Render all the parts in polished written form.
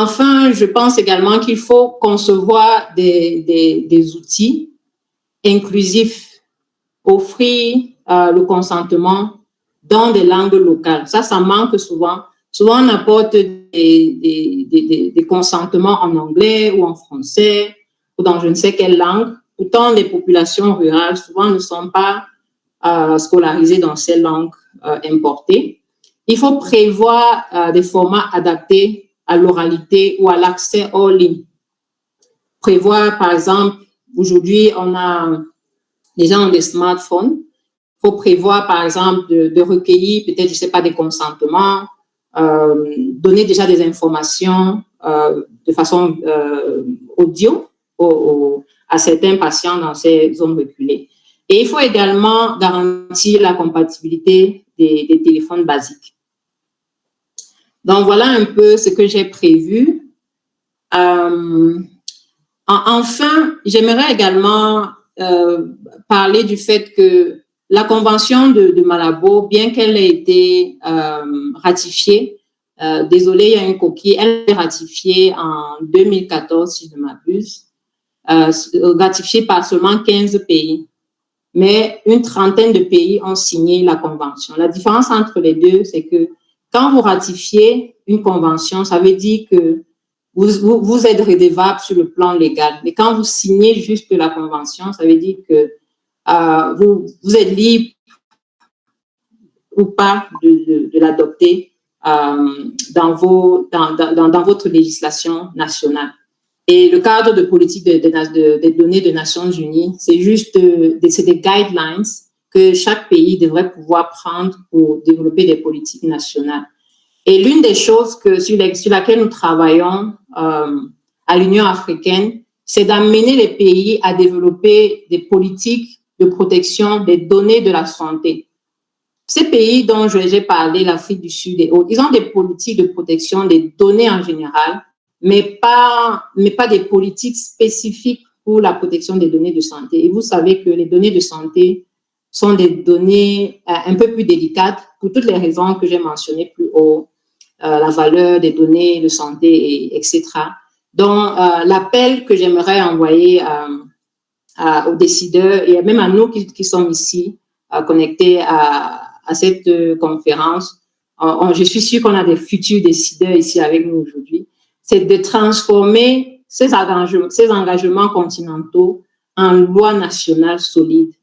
Enfin, je pense également qu'il faut concevoir des outils inclusifs, offrir le consentement dans des langues locales. Ça manque souvent. Souvent, on apporte des consentements en anglais ou en français ou dans je ne sais quelle langue. Pourtant, les populations rurales, souvent, ne sont pas scolarisées dans ces langues importées. Il faut prévoir des formats adaptés à l'oralité ou à l'accès hors ligne. Prévoir, par exemple, aujourd'hui, les gens ont des smartphones. Il faut prévoir, par exemple, de recueillir peut-être, je ne sais pas, des consentements, donner déjà des informations de façon audio à certains patients dans ces zones reculées. Et il faut également garantir la compatibilité des téléphones basiques. Donc, voilà un peu ce que j'ai prévu. Enfin, j'aimerais également parler du fait que la Convention de Malabo, bien qu'elle ait été ratifiée, désolée, il y a une coquille, elle est ratifiée en 2014, si je ne m'abuse, ratifiée par seulement 15 pays. Mais une trentaine de pays ont signé la Convention. La différence entre les deux, c'est que quand vous ratifiez une convention, ça veut dire que vous êtes redevable sur le plan légal. Mais quand vous signez juste la convention, ça veut dire que vous êtes libre ou pas de l'adopter dans votre législation nationale. Et le cadre de politique des données des Nations Unies, c'est juste c'est des guidelines que chaque pays devrait pouvoir prendre pour développer des politiques nationales. Et l'une des choses sur laquelle nous travaillons à l'Union africaine, c'est d'amener les pays à développer des politiques de protection des données de la santé. Ces pays dont j'ai parlé, l'Afrique du Sud et autres, ils ont des politiques de protection des données en général, mais pas des politiques spécifiques pour la protection des données de santé. Et vous savez que les données de santé sont des données un peu plus délicates pour toutes les raisons que j'ai mentionnées plus haut, la valeur des données de santé, etc. Donc, l'appel que j'aimerais envoyer aux décideurs et même à nous qui sommes ici connectés à cette conférence, je suis sûre qu'on a des futurs décideurs ici avec nous aujourd'hui, c'est de transformer ces engagements continentaux en lois nationales solides,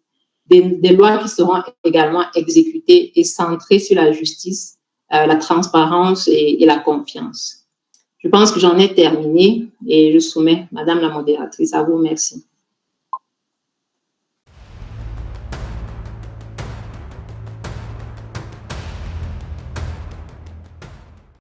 des lois qui seront également exécutées et centrées sur la justice, la transparence et la confiance. Je pense que j'en ai terminé et je soumets Madame la modératrice. À vous, merci.